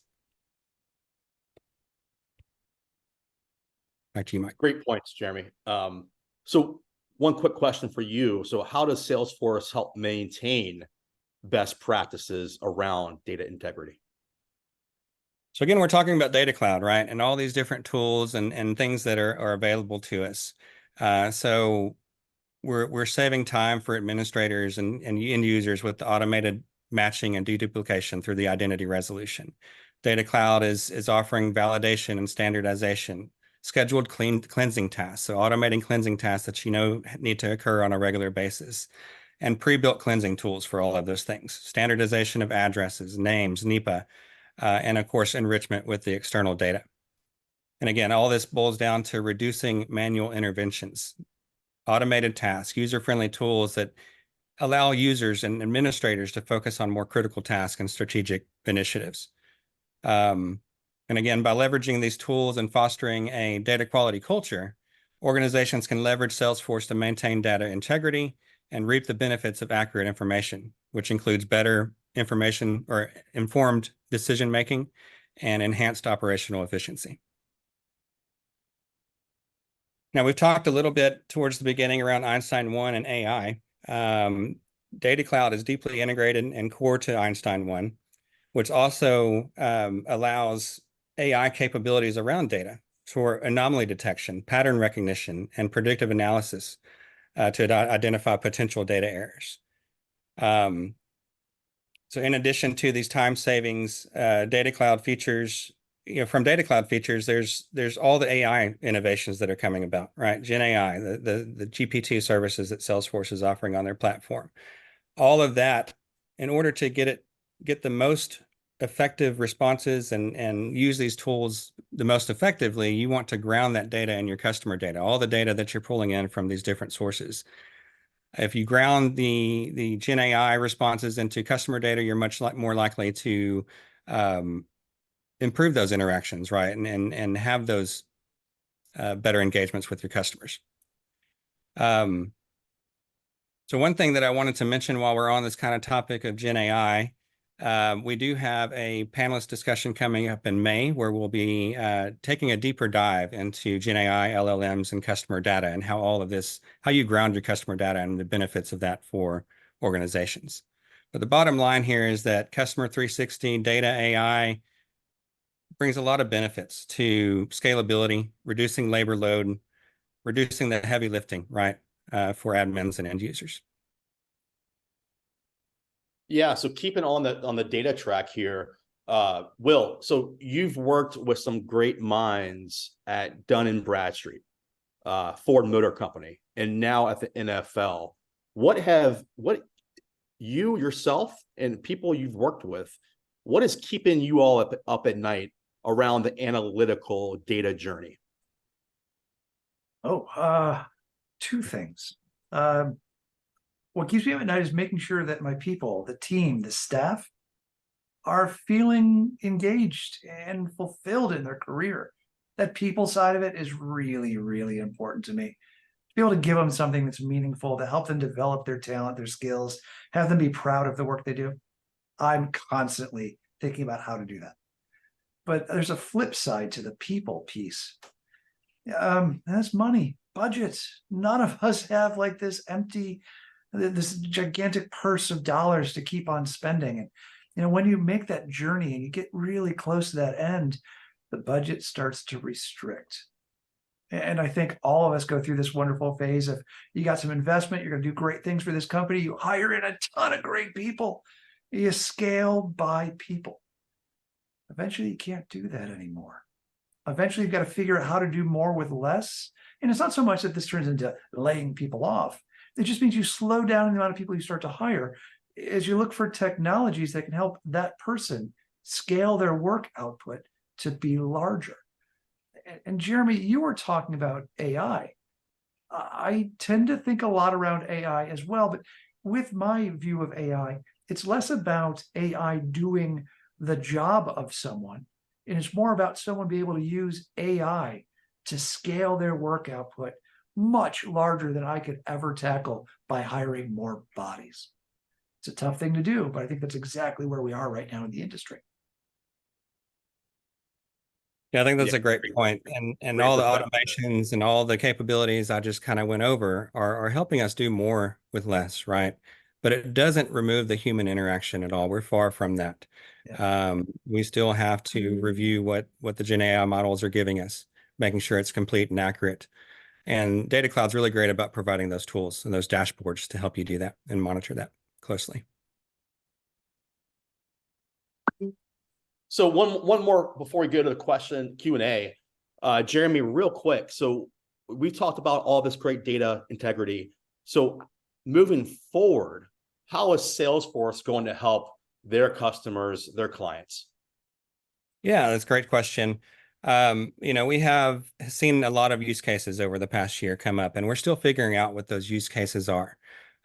Back to you, Mike. Great points, Jeremy. So one quick question for you. So how does Salesforce help maintain best practices around data integrity? So again, we're talking about Data Cloud, right? And all these different tools and things that are available to us. So we're saving time for administrators and end users with the automated matching and deduplication through the identity resolution. Data Cloud is offering validation and standardization, scheduled cleansing tasks, so automating cleansing tasks that you know need to occur on a regular basis, and pre-built cleansing tools for all of those things, standardization of addresses, names, NEPA, and of course, enrichment with the external data. And again, all this boils down to reducing manual interventions, automated tasks, user-friendly tools that allow users and administrators to focus on more critical tasks and strategic initiatives. And again, by leveraging these tools and fostering a data quality culture, Organizations can leverage Salesforce to maintain data integrity and reap the benefits of accurate information, which includes better information or informed decision making and enhanced operational efficiency. Now, we've talked a little bit towards the beginning around Einstein 1 and AI. Data Cloud is deeply integrated and core to Einstein 1, which also allows AI capabilities around data for anomaly detection, pattern recognition, and predictive analysis to identify potential data errors. So in addition to these time savings, Data Cloud features, from Data Cloud features, there's all the AI innovations that are coming about, right? Gen AI, the GPT services that Salesforce is offering on their platform. All of that, in order to get the most effective responses and use these tools the most effectively, you want to ground that data in your customer data, all the data that you're pulling in from these different sources. If you ground the Gen AI responses into customer data, you're much more likely to improve those interactions, right? And have those better engagements with your customers. So one thing that I wanted to mention while we're on this kind of topic of Gen AI, we do have a panelist discussion coming up in May where we'll be taking a deeper dive into Gen AI, LLMs, and customer data, and how all of this, how you ground your customer data and the benefits of that for organizations. But the bottom line here is that Customer 360 data AI brings a lot of benefits to scalability, reducing labor load, reducing the heavy lifting, right, for admins and end users. Yeah, so keeping on the data track here, Will, so you've worked with some great minds at Dun & Bradstreet, Ford Motor Company, and now at the NFL. What you yourself and people you've worked with, what is keeping you all up at night around the analytical data journey? Two things. What keeps me up at night is making sure that my people, the team, the staff, are feeling engaged and fulfilled in their career. That people side of it is really, really important to me. To be able to give them something that's meaningful, to help them develop their talent, their skills, have them be proud of the work they do. I'm constantly thinking about how to do that. But there's a flip side to the people piece. That's money, budgets. None of us have like this gigantic purse of dollars to keep on spending. And when you make that journey and you get really close to that end, the budget starts to restrict. And I think all of us go through this wonderful phase of, you got some investment, you're going to do great things for this company, you hire in a ton of great people, you scale by people. Eventually you can't do that anymore. Eventually you've got to figure out how to do more with less. And it's not so much that this turns into laying people off. It just means you slow down the amount of people you start to hire as you look for technologies that can help that person scale their work output to be larger. And Jeremy, you were talking about AI. I tend to think a lot around AI as well, but with my view of AI, it's less about AI doing the job of someone, and it's more about someone being able to use AI to scale their work output much larger than I could ever tackle by hiring more bodies. It's a tough thing to do, but I think that's exactly where we are right now in the industry. Yeah, I think that's a great point. And all the automations and all the capabilities I just kind of went over are helping us do more with less, right? But it doesn't remove the human interaction at all. We're far from that. Yeah. We still have to review what the Gen AI models are giving us, making sure it's complete and accurate. And Data Cloud's really great about providing those tools and those dashboards to help you do that and monitor that closely. So one more before we go to the question Q&A, Jeremy, real quick. So we've talked about all this great data integrity. So moving forward, how is Salesforce going to help their customers, their clients? Yeah, that's a great question. We have seen a lot of use cases over the past year come up, and we're still figuring out what those use cases are.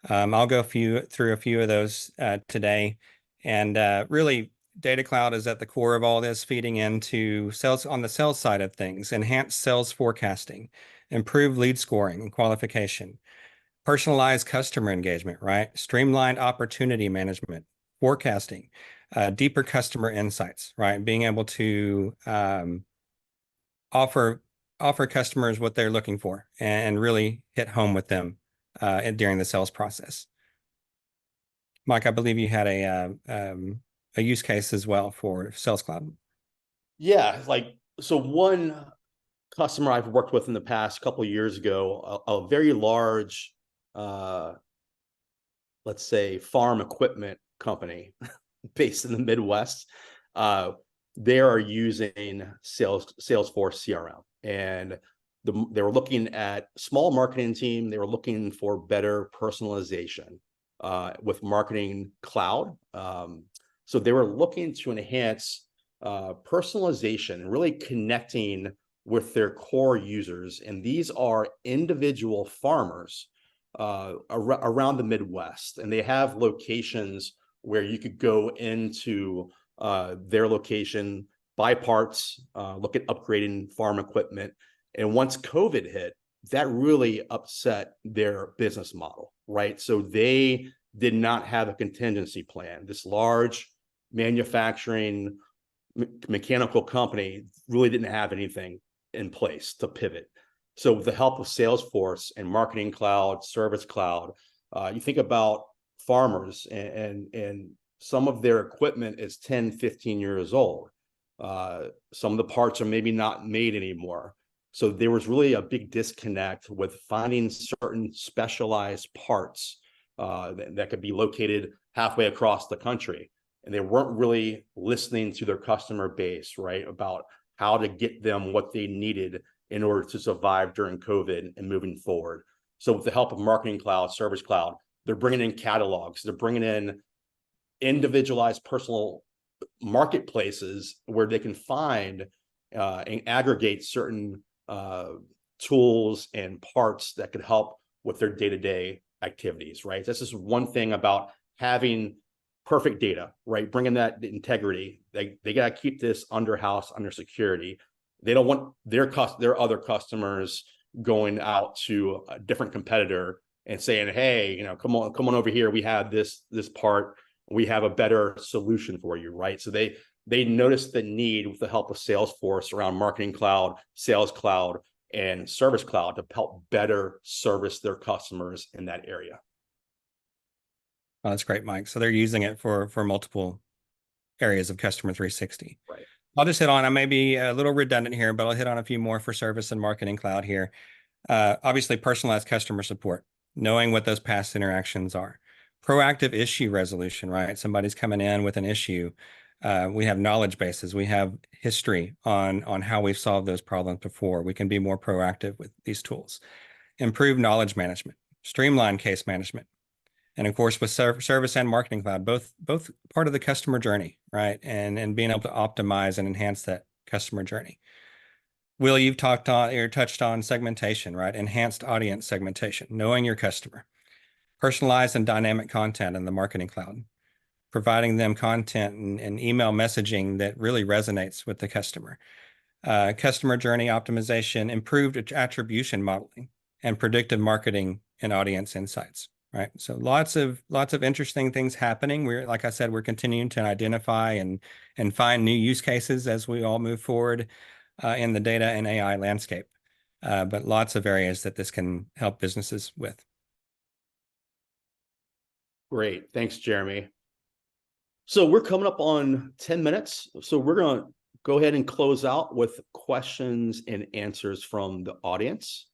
I'll go through a few of those today. And really, Data Cloud is at the core of all this, feeding into sales on the sales side of things, enhanced sales forecasting, improved lead scoring and qualification, personalized customer engagement, right? Streamlined opportunity management, forecasting, deeper customer insights, right? Being able to offer customers what they're looking for and really hit home with them during the sales process. Mike, I believe you had a use case as well for Sales Cloud. Yeah, like, so one customer I've worked with in the past couple of years ago, a very large, let's say, farm equipment company based in the Midwest. They are using Salesforce CRM, and they were looking at small marketing team. They were looking for better personalization with Marketing Cloud. So they were looking to enhance personalization and really connecting with their core users. And these are individual farmers around the Midwest. And they have locations where you could go into their location, buy parts, look at upgrading farm equipment. And once COVID hit, that really upset their business model, right? So they did not have a contingency plan. This large manufacturing mechanical company really didn't have anything in place to pivot. So with the help of Salesforce and Marketing Cloud, Service Cloud, you think about farmers and some of their equipment is 10, 15 years old. Some of the parts are maybe not made anymore. So there was really a big disconnect with finding certain specialized parts that could be located halfway across the country. And they weren't really listening to their customer base, right, about how to get them what they needed in order to survive during COVID and moving forward. So with the help of Marketing Cloud, Service Cloud, they're bringing in catalogs, they're bringing in individualized personal marketplaces where they can find and aggregate certain tools and parts that could help with their day-to-day activities, right? This is one thing about having perfect data, right? Bringing that integrity. They got to keep this under house, under security. They don't want their other customers going out to a different competitor and saying, hey, come on over here. We have this part. We have a better solution for you, right? So they noticed the need with the help of Salesforce around Marketing Cloud, Sales Cloud, and Service Cloud to help better service their customers in that area. Oh, that's great, Mike. So they're using it for multiple areas of Customer 360. Right. I'll just hit on, I may be a little redundant here, but I'll hit on a few more for Service and Marketing Cloud here. Obviously, personalized customer support, knowing what those past interactions are. Proactive issue resolution, right? Somebody's coming in with an issue. We have knowledge bases. We have history on how we've solved those problems before. We can be more proactive with these tools. Improve knowledge management, streamline case management. And of course, with Service and Marketing Cloud, both part of the customer journey, right? And being able to optimize and enhance that customer journey. Will, you've touched on segmentation, right? Enhanced audience segmentation, knowing your customer. Personalized and dynamic content in the Marketing Cloud, providing them content and email messaging that really resonates with the customer. Customer journey optimization, improved attribution modeling, and predictive marketing and audience insights. Right. So lots of interesting things happening. Like I said, we're continuing to identify and find new use cases as we all move forward in the data and AI landscape. But lots of areas that this can help businesses with. Great. Thanks, Jeremy. So we're coming up on 10 minutes. So we're going to go ahead and close out with questions and answers from the audience.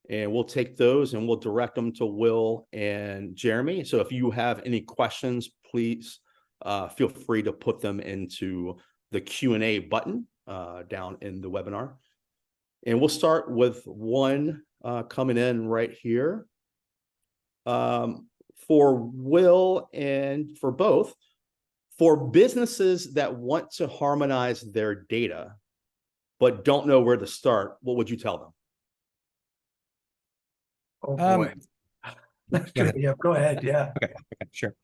And we'll take those and we'll direct them to Will and Jeremy. So if you have any questions, please feel free to put them into the Q&A button down in the webinar. And we'll start with one coming in right here. For Will and for both, for businesses that want to harmonize their data, but don't know where to start, what would you tell them? Oh boy. Go ahead. Yeah. Okay, sure.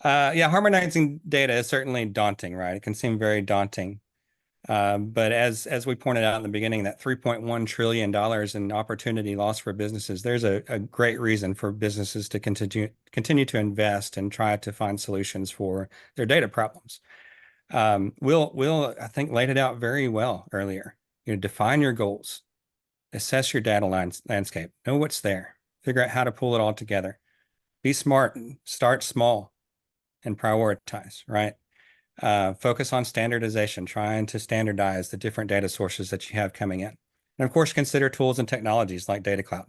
Yeah, harmonizing data is certainly daunting, right? It can seem very daunting. But as we pointed out in the beginning, that $3.1 trillion in opportunity loss for businesses, there's a great reason for businesses to continue to invest and try to find solutions for their data problems. Will I think laid it out very well earlier. Define your goals, assess your data landscape, know what's there, figure out how to pull it all together. Be smart, start small, and prioritize, right? Focus on standardization, trying to standardize the different data sources that you have coming in. And of course, consider tools and technologies like Data Cloud.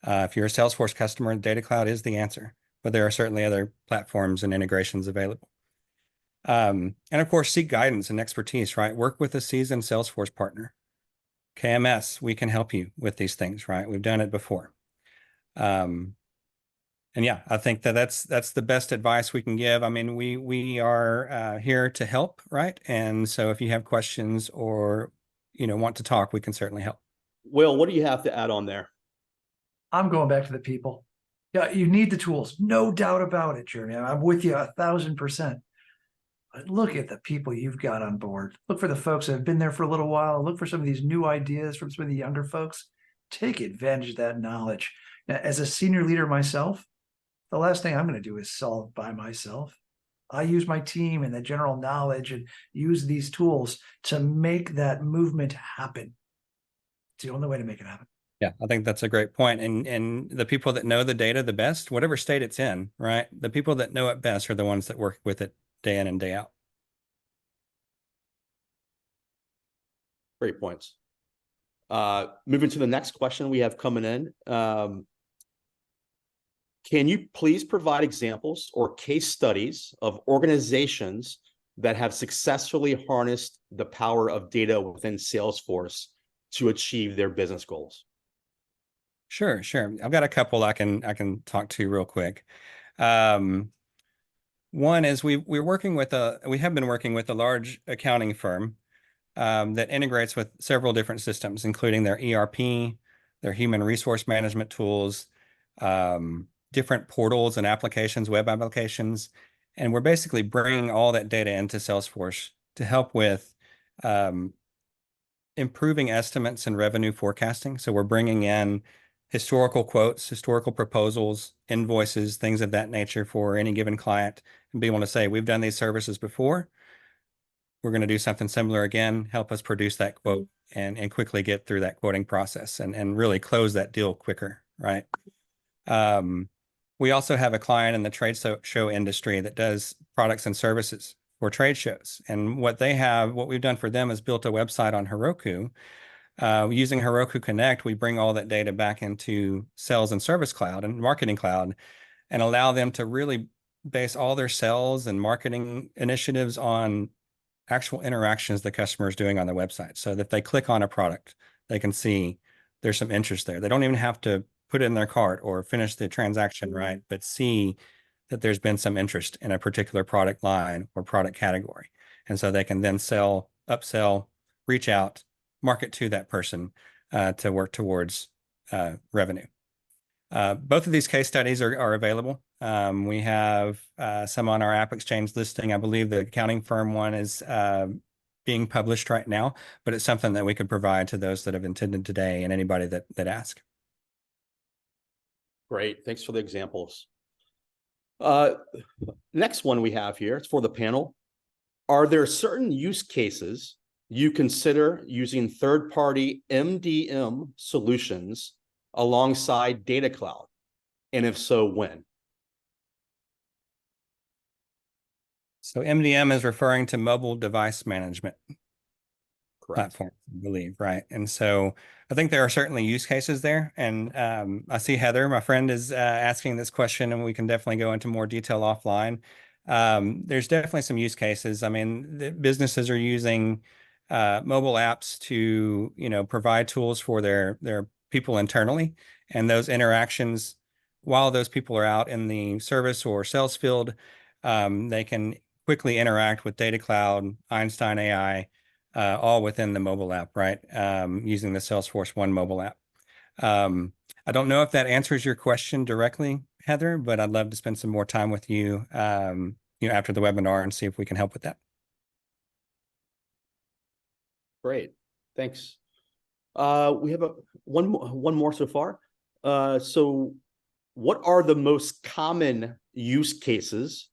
If you're a Salesforce customer, Data Cloud is the answer, but there are certainly other platforms and integrations available. And of course, seek guidance and expertise, right? Work with a seasoned Salesforce partner. KMS, we can help you with these things, right? We've done it before. And yeah, I think that's the best advice we can give. I mean, we are here to help, right? And so if you have questions or want to talk, we can certainly help. Will, what do you have to add on there? I'm going back to the people. Yeah, you need the tools, no doubt about it, Jeremy. I'm with you 1,000%. But look at the people you've got on board. Look for the folks that have been there for a little while. Look for some of these new ideas from some of the younger folks. Take advantage of that knowledge. Now, as a senior leader myself, the last thing I'm going to do is solve by myself. I use my team and the general knowledge and use these tools to make that movement happen. It's the only way to make it happen. Yeah, I think that's a great point. And the people that know the data the best, whatever state it's in, right? The people that know it best are the ones that work with it day in and day out. Great points. Moving to the next question we have coming in. Can you please provide examples or case studies of organizations that have successfully harnessed the power of data within Salesforce to achieve their business goals? Sure. I've got a couple I can talk to real quick. One is we have been working with a large accounting firm that integrates with several different systems, including their ERP, their human resource management tools, different portals and applications, web applications. And we're basically bringing all that data into Salesforce to help with improving estimates and revenue forecasting. So we're bringing in historical quotes, historical proposals, invoices, things of that nature for any given client, and be able to say, we've done these services before. We're going to do something similar again, help us produce that quote and quickly get through that quoting process and really close that deal quicker, right? We also have a client in the trade show industry that does products and services for trade shows. And what we've done for them is built a website on Heroku. Using Heroku Connect, we bring all that data back into Sales and Service Cloud and Marketing Cloud and allow them to really base all their sales and marketing initiatives on actual interactions the customer is doing on the website. So that if they click on a product, they can see there's some interest there. They don't even have to put it in their cart or finish the transaction, right? But see that there's been some interest in a particular product line or product category. And so they can then sell, upsell, reach out, market to that person to work towards revenue. Both of these case studies are available. We have some on our App Exchange listing. I believe the accounting firm one is being published right now, but it's something that we could provide to those that have attended today and anybody that ask. Great. Thanks for the examples. Next one we have here, it's for the panel. Are there certain use cases you consider using third-party MDM solutions alongside Data Cloud? And if so, when? So MDM is referring to mobile device management platform, I believe, right? And so I think there are certainly use cases there. And I see Heather, my friend, is asking this question, and we can definitely go into more detail offline. There's definitely some use cases. I mean, the businesses are using mobile apps to, provide tools for their people internally, and those interactions, while those people are out in the service or sales field, they can quickly interact with Data Cloud, Einstein AI, all within the mobile app, right? Using the Salesforce One mobile app. I don't know if that answers your question directly, Heather, but I'd love to spend some more time with you, after the webinar and see if we can help with that. Great, thanks. We have one more so far. So what are the most common use cases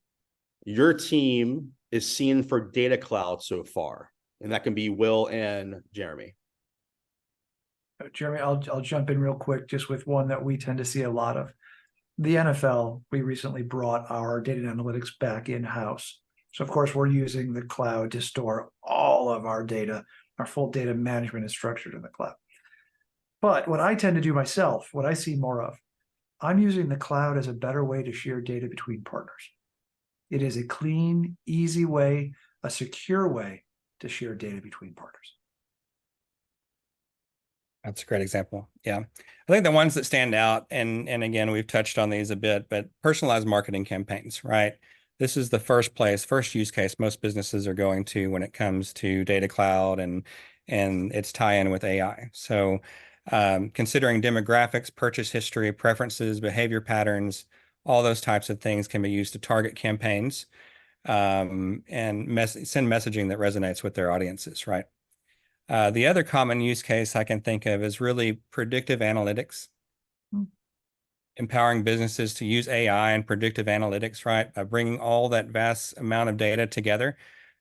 your team is seeing for Data Cloud so far? And that can be Will and Jeremy. Jeremy, I'll jump in real quick just with one that we tend to see a lot of. The NFL, we recently brought our data and analytics back in-house. So of course, we're using the cloud to store all of our data. Our full data management is structured in the cloud. But what I tend to do myself, what I see more of, I'm using the cloud as a better way to share data between partners. It is a clean, easy way, a secure way to share data between partners. That's a great example. Yeah. I think the ones that stand out, and again, we've touched on these a bit, but personalized marketing campaigns, right? This is the first use case most businesses are going to when it comes to data cloud and its tie-in with AI. So considering demographics, purchase history, preferences, behavior patterns, all those types of things can be used to target campaigns and send messaging that resonates with their audiences, right? The other common use case I can think of is really predictive analytics, empowering businesses to use AI and predictive analytics, right? By bringing all that vast amount of data together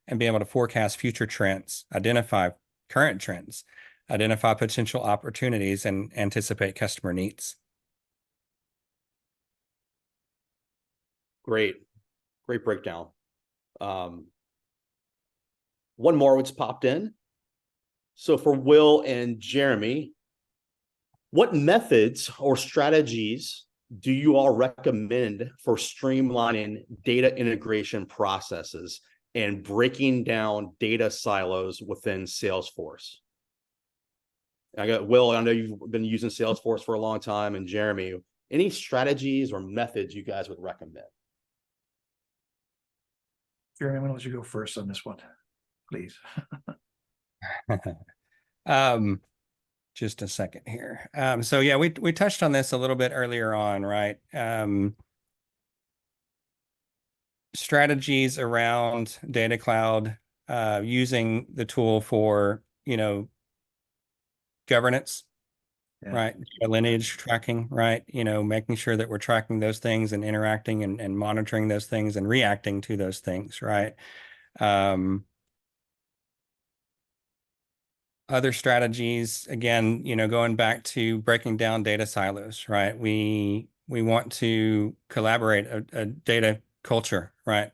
and be able to forecast future trends, identify current trends, identify potential opportunities, and anticipate customer needs. Great breakdown. One more which popped in. So for Will and Jeremy, what methods or strategies do you all recommend for streamlining data integration processes and breaking down data silos within Salesforce? I got Will, I know you've been using Salesforce for a long time, and Jeremy, any strategies or methods you guys would recommend? Jeremy, I'm going to let you go first on this one, please. Just a second here. So yeah, we touched on this a little bit earlier on, right? Strategies around data cloud, using the tool for, governance, right? Lineage tracking, right? Making sure that we're tracking those things and interacting and monitoring those things and reacting to those things, right? Other strategies, again, going back to breaking down data silos, right? We want to collaborate a data culture, right?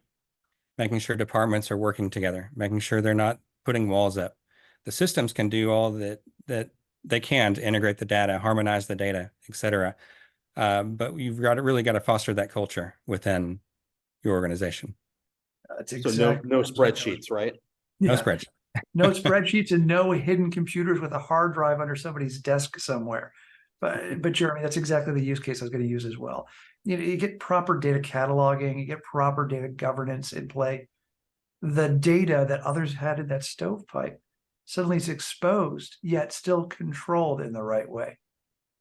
Making sure departments are working together, making sure they're not putting walls up. The systems can do all that they can to integrate the data, harmonize the data, et cetera. But you've really got to foster that culture within your organization. That's exactly. So no spreadsheets, right? No spreadsheets. No spreadsheets and no hidden computers with a hard drive under somebody's desk somewhere. But Jeremy, that's exactly the use case I was going to use as well. You get proper data cataloging, you get proper data governance in play. The data that others had in that stovepipe suddenly is exposed, yet still controlled in the right way.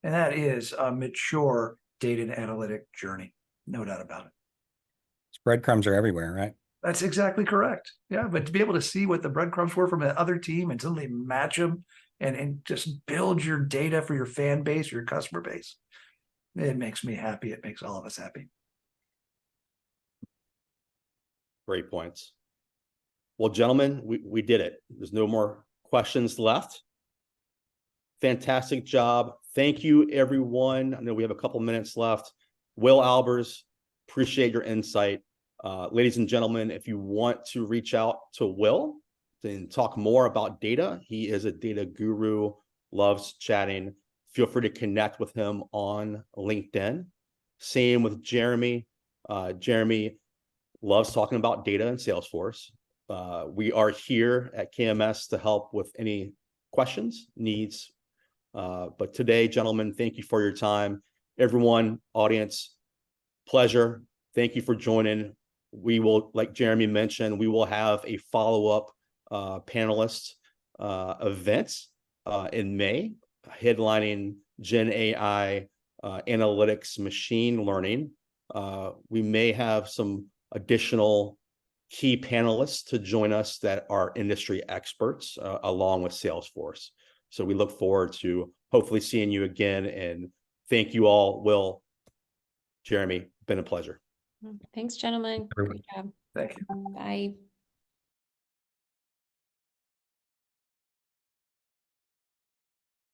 And that is a mature data and analytic journey. No doubt about it. Breadcrumbs are everywhere, right? That's exactly correct. Yeah, but to be able to see what the breadcrumbs were from the other team and suddenly match them and just build your data for your fan base, your customer base, it makes me happy. It makes all of us happy. Great points. Well, gentlemen, we did it. There's no more questions left. Fantastic job. Thank you, everyone. I know we have a couple minutes left. Will Albers, appreciate your insight. Ladies and gentlemen, if you want to reach out to Will and talk more about data, he is a data guru, loves chatting. Feel free to connect with him on LinkedIn. Same with Jeremy. Jeremy loves talking about data in Salesforce. We are here at KMS to help with any questions, needs. But today, gentlemen, thank you for your time. Everyone, audience, pleasure. Thank you for joining. We will, like Jeremy mentioned, we will have a follow-up panelist event in May, headlining Gen AI, analytics, machine learning. We may have some additional key panelists to join us that are industry experts along with Salesforce. So we look forward to hopefully seeing you again, and thank you all. Will, Jeremy, been a pleasure. Thanks, gentlemen. Everyone. Great job. Thank you. Bye.